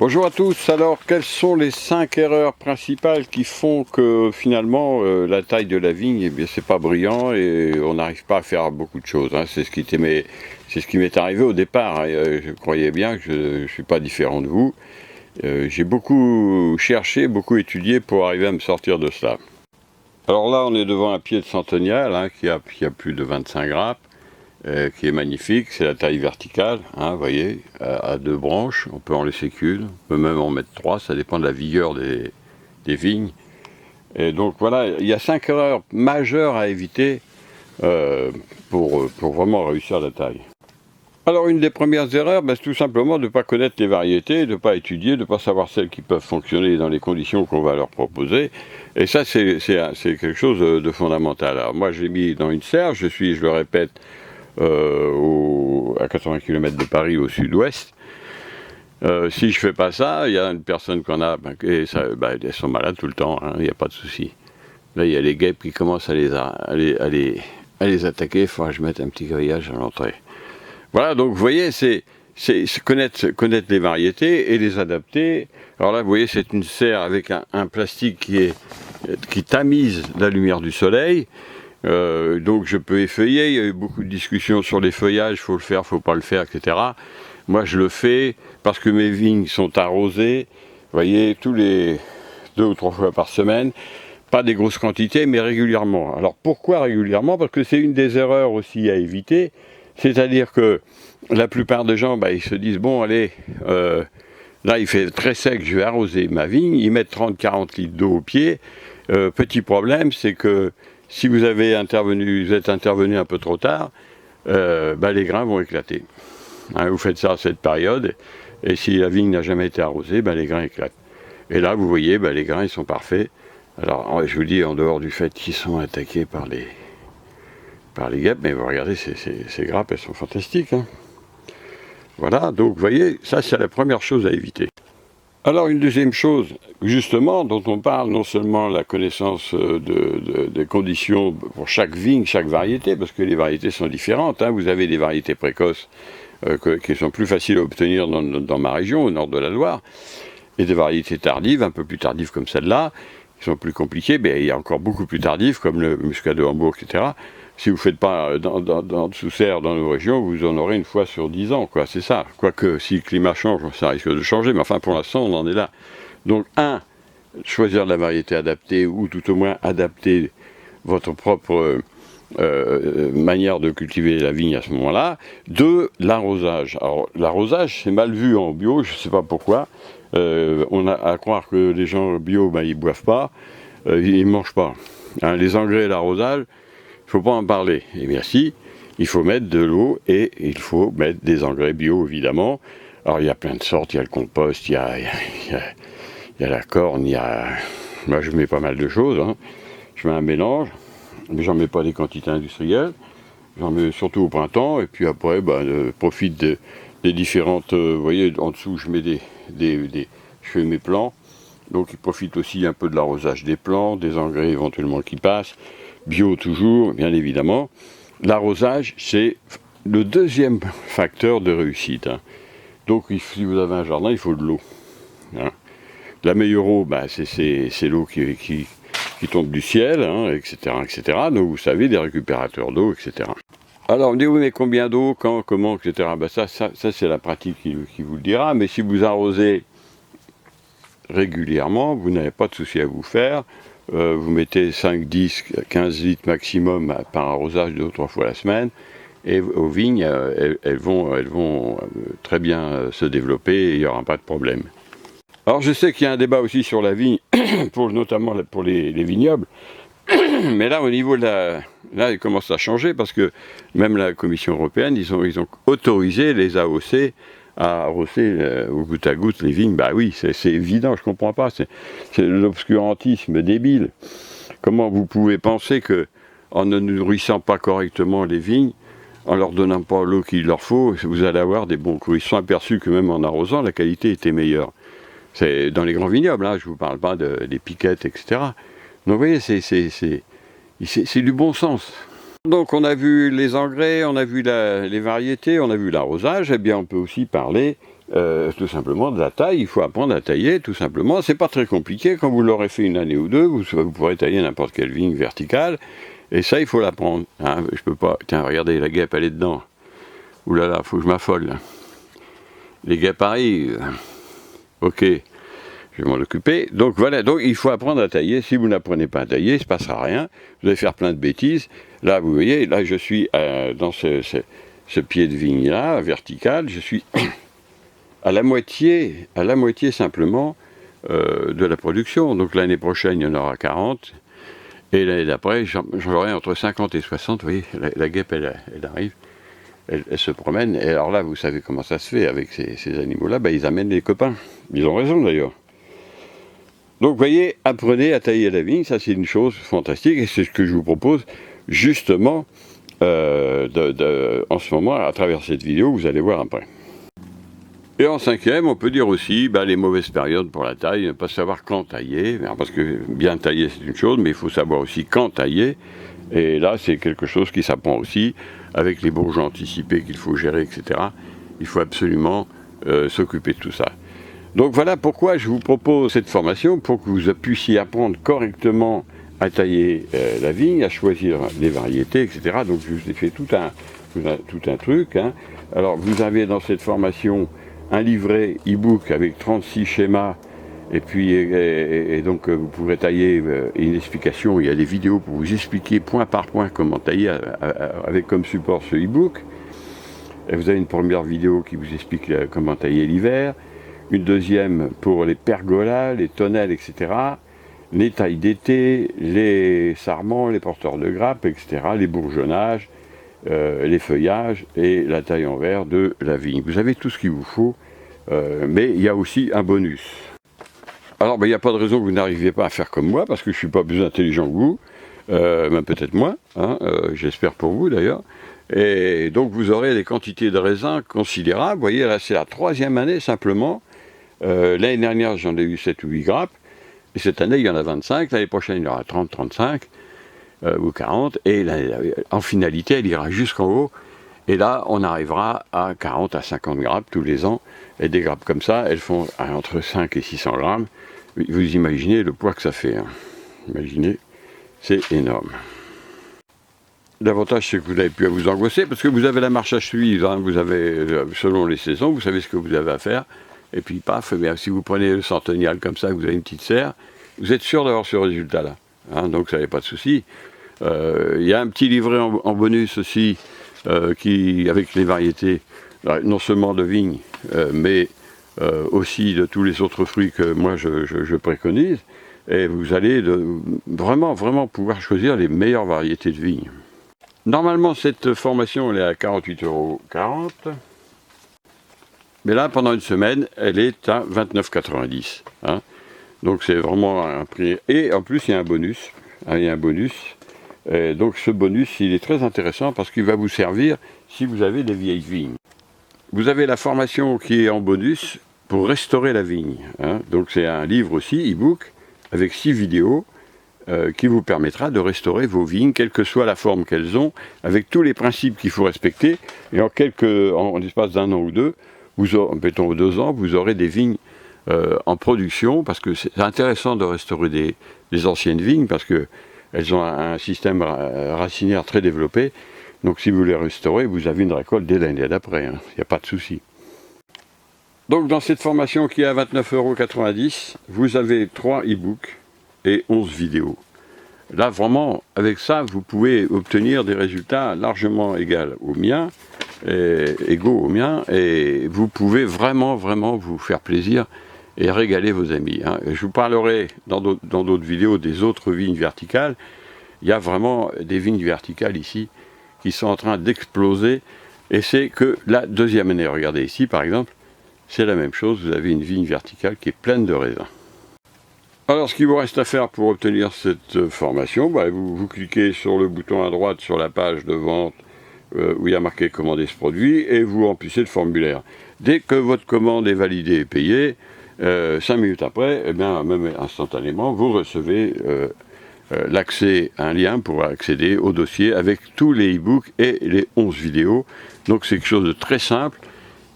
Bonjour à tous, alors quelles sont les 5 erreurs principales qui font que finalement la taille de la vigne, eh bien c'est pas brillant et on n'arrive pas à faire beaucoup de choses, hein. C'est ce qui m'est arrivé au départ, hein. Je croyais bien que je ne suis pas différent de vous. J'ai beaucoup cherché, beaucoup étudié pour arriver à me sortir de cela. Alors là on est devant un pied de centennial, hein, qui a plus de 25 grappes. Qui est magnifique, c'est la taille verticale, hein, vous voyez, à 2 branches, on peut en laisser qu'une, on peut même en mettre 3, ça dépend de la vigueur des vignes. Et donc voilà, il y a 5 erreurs majeures à éviter pour vraiment réussir la taille. Alors une des premières erreurs, c'est tout simplement de ne pas connaître les variétés, de ne pas étudier, de ne pas savoir celles qui peuvent fonctionner dans les conditions qu'on va leur proposer. Et ça, c'est quelque chose de fondamental. Alors moi, j'ai mis dans une serre, je le répète, à 80 km de Paris au sud-ouest. Si je fais pas ça, il y a une personne qu'on a, et ça, elles sont malades tout le temps, hein, il n'y a pas de souci. Là, il y a les guêpes qui commencent à les attaquer, il faudra que je mette un petit grillage à l'entrée. Voilà, donc vous voyez, c'est connaître les variétés et les adapter. Alors là, vous voyez, c'est une serre avec un plastique qui tamise la lumière du soleil. Donc je peux effeuiller, il y a eu beaucoup de discussions sur les feuillages, il faut le faire, il ne faut pas le faire, etc. Moi je le fais parce que mes vignes sont arrosées, vous voyez, tous les 2 ou 3 fois par semaine, pas des grosses quantités, mais régulièrement. Alors pourquoi régulièrement? Parce que c'est une des erreurs aussi à éviter, c'est-à-dire que la plupart des gens, ils se disent, bon allez, là il fait très sec, je vais arroser ma vigne, ils mettent 30-40 litres d'eau au pied. Petit problème, c'est que si vous êtes intervenu un peu trop tard, les grains vont éclater. Hein, vous faites ça à cette période, et si la vigne n'a jamais été arrosée, les grains éclatent. Et là, vous voyez, les grains, ils sont parfaits. Alors, je vous dis, en dehors du fait qu'ils sont attaqués par les guêpes, mais vous regardez, ces grappes, elles sont fantastiques, hein. Voilà, donc vous voyez, ça, c'est la première chose à éviter. Alors une deuxième chose, justement, dont on parle, non seulement la connaissance des conditions pour chaque vigne, chaque variété, parce que les variétés sont différentes, hein. Vous avez des variétés précoces qui sont plus faciles à obtenir dans ma région, au nord de la Loire, et des variétés tardives, un peu plus tardives comme celle-là, qui sont plus compliquées, il y a encore beaucoup plus tardives, comme le muscat de Hambourg, etc. Si vous ne faites pas sous serre dans nos régions, vous en aurez une fois sur 10 ans, quoi, c'est ça. Quoique, si le climat change, ça risque de changer, mais enfin, pour l'instant, on en est là. Donc, choisir de la variété adaptée, ou tout au moins adapter votre propre manière de cultiver la vigne à ce moment-là. 2, l'arrosage. Alors, l'arrosage, c'est mal vu en bio, je ne sais pas pourquoi. On a à croire que les gens bio, ils ne boivent pas, ils ne mangent pas. Hein, les engrais et l'arrosage, il ne faut pas en parler. Eh bien si, il faut mettre de l'eau et il faut mettre des engrais bio, évidemment. Alors il y a plein de sortes, il y a le compost, il y a la corne, moi je mets pas mal de choses, hein. Je mets un mélange, mais j'en mets pas des quantités industrielles. J'en mets surtout au printemps, et puis après, je profite des différentes... vous voyez, en dessous, je mets je fais mes plants. Donc il profite aussi un peu de l'arrosage des plants, des engrais éventuellement qui passent. Bio toujours, bien évidemment. L'arrosage, c'est le deuxième facteur de réussite, hein. Donc si vous avez un jardin, il faut de l'eau, hein. La meilleure eau, c'est l'eau qui tombe du ciel, hein, etc., etc. Donc vous savez, des récupérateurs d'eau, etc. Alors on me dit, oui, mais combien d'eau, quand, comment, etc. Ça c'est la pratique qui vous le dira. Mais si vous arrosez régulièrement, vous n'avez pas de souci à vous faire. Vous mettez 5, 10, 15 litres maximum par arrosage 2 ou 3 fois la semaine, et aux vignes, elles vont très bien se développer et il n'y aura pas de problème. Alors je sais qu'il y a un débat aussi sur la vigne, notamment pour les vignobles, mais là au niveau là il commence à changer, parce que même la Commission européenne, ils ont autorisé les AOC à arroser au goutte à goutte les vignes. Oui, c'est évident, je ne comprends pas, c'est l'obscurantisme débile. Comment vous pouvez penser que, en ne nourrissant pas correctement les vignes, en leur donnant pas l'eau qu'il leur faut, vous allez avoir des bons coups? Ils se sont aperçus que même en arrosant, la qualité était meilleure. C'est dans les grands vignobles, hein, je ne vous parle pas des piquettes, etc. Donc vous voyez, c'est du bon sens. Donc on a vu les engrais, on a vu les variétés, on a vu l'arrosage, et bien on peut aussi parler tout simplement de la taille. Il faut apprendre à tailler, tout simplement. C'est pas très compliqué. Quand vous l'aurez fait une année ou deux, vous pourrez tailler n'importe quelle vigne verticale. Et ça, il faut l'apprendre. Hein. Je peux pas... Tiens, regardez, la guêpe, elle est dedans. Ouh là là, faut que je m'affole. Les guêpes arrivent. Ok, je vais m'en occuper. Donc voilà, donc il faut apprendre à tailler. Si vous n'apprenez pas à tailler, il ne se passera rien. Vous allez faire plein de bêtises. Là, vous voyez, là, je suis dans ce pied de vigne-là, vertical. Je suis... à la moitié simplement de la production. Donc l'année prochaine, il y en aura 40. Et l'année d'après, j'en aurai entre 50 et 60. Vous voyez, la guêpe, elle arrive, elle se promène. Et alors là, vous savez comment ça se fait avec ces animaux-là. Ben, ils amènent les copains. Ils ont raison d'ailleurs. Donc vous voyez, apprenez à tailler la vigne. Ça, c'est une chose fantastique. Et c'est ce que je vous propose justement en ce moment, à travers cette vidéo, vous allez voir après. Et en cinquième, on peut dire aussi les mauvaises périodes pour la taille, ne pas savoir quand tailler, parce que bien tailler c'est une chose, mais il faut savoir aussi quand tailler, et là c'est quelque chose qui s'apprend aussi, avec les bourgeons anticipés qu'il faut gérer, etc. Il faut absolument s'occuper de tout ça. Donc voilà pourquoi je vous propose cette formation, pour que vous puissiez apprendre correctement à tailler la vigne, à choisir les variétés, etc. Donc je vous ai fait tout un truc. Hein. Alors vous avez dans cette formation un livret e-book avec 36 schémas, et puis et donc vous pourrez tailler une explication. Il y a des vidéos pour vous expliquer point par point comment tailler avec comme support ce e-book. Et vous avez une première vidéo qui vous explique comment tailler l'hiver, une deuxième pour les pergolas, les tonnelles, etc., les tailles d'été, les sarments, les porteurs de grappes, etc., les bourgeonnages, les feuillages et la taille en verre de la vigne. Vous avez tout ce qu'il vous faut, mais il y a aussi un bonus. Alors, il n'y a pas de raison que vous n'arriviez pas à faire comme moi, parce que je ne suis pas plus intelligent que vous, même peut-être moins, hein, j'espère pour vous d'ailleurs. Et donc, vous aurez des quantités de raisins considérables. Vous voyez, là, c'est la 3e année simplement. L'année dernière, j'en ai eu 7 ou 8 grappes, et cette année, il y en a 25. L'année prochaine, il y aura 30, 35. Ou 40, et en finalité, elle ira jusqu'en haut, et là, on arrivera à 40 à 50 grappes tous les ans, et des grappes comme ça, elles font entre 5 et 600 grammes. Vous imaginez le poids que ça fait. Hein. Imaginez, c'est énorme. L'avantage, c'est que vous n'avez plus à vous angoisser, parce que vous avez la marche à suivre, hein. Vous avez, selon les saisons, vous savez ce que vous avez à faire, et puis paf, bien, si vous prenez le centennial comme ça, que vous avez une petite serre, vous êtes sûr d'avoir ce résultat-là. Hein, donc ça n'est pas de souci. Il y a un petit livret en bonus aussi, avec les variétés, non seulement de vigne, mais aussi de tous les autres fruits que moi je préconise. Et vous allez vraiment pouvoir choisir les meilleures variétés de vigne. Normalement, cette formation elle est à 48,40 €. Mais là, pendant une semaine, elle est à 29,90 €. Hein. Donc c'est vraiment un prix. Et en plus, il y a un bonus. Hein, il y a un bonus. Et donc ce bonus, il est très intéressant parce qu'il va vous servir si vous avez des vieilles vignes. Vous avez la formation qui est en bonus pour restaurer la vigne. Hein. Donc c'est un livre aussi, e-book, avec 6 vidéos qui vous permettra de restaurer vos vignes, quelle que soit la forme qu'elles ont, avec tous les principes qu'il faut respecter. Et en l'espace d'un an ou deux, mettons 2 ans, vous aurez des vignes en production, parce que c'est intéressant de restaurer des anciennes vignes, parce qu'elles ont un système racinaire très développé. Donc si vous les restaurez, vous avez une récolte dès l'année d'après, hein. Il n'y a pas de souci. Donc dans cette formation qui est à 29,90 €, vous avez 3 e-books et 11 vidéos. Là vraiment, avec ça, vous pouvez obtenir des résultats largement égaux aux miens, et vous pouvez vraiment vous faire plaisir et régaler vos amis. Hein. Je vous parlerai dans d'autres vidéos des autres vignes verticales. Il y a vraiment des vignes verticales ici qui sont en train d'exploser, et c'est que la 2e année. Regardez ici par exemple, c'est la même chose, vous avez une vigne verticale qui est pleine de raisins. Alors ce qu'il vous reste à faire pour obtenir cette formation, vous cliquez sur le bouton à droite sur la page de vente où il y a marqué « Commander ce produit » et vous remplissez le formulaire. Dès que votre commande est validée et payée, 5 minutes après, eh bien, même instantanément, vous recevez un lien pour accéder au dossier avec tous les e-books et les 11 vidéos. Donc c'est quelque chose de très simple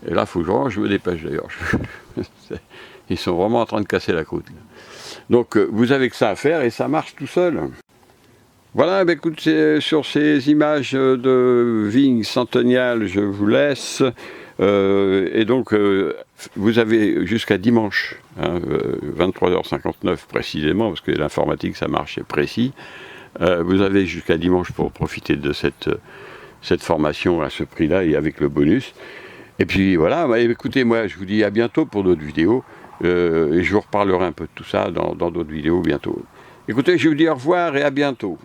Et là, il faut que je me dépêche d'ailleurs. Ils sont vraiment en train de casser la croûte. Donc vous avez que ça à faire et ça marche tout seul. Voilà, ben écoute, sur ces images de vignes centenniales, je vous laisse. Et donc, vous avez jusqu'à dimanche, 23h59 précisément, parce que l'informatique, ça marche, c'est précis. Vous avez jusqu'à dimanche pour profiter de cette formation à ce prix-là et avec le bonus. Et puis voilà, bah, écoutez, moi, je vous dis à bientôt pour d'autres vidéos. Et je vous reparlerai un peu de tout ça dans d'autres vidéos bientôt. Écoutez, je vous dis au revoir et à bientôt.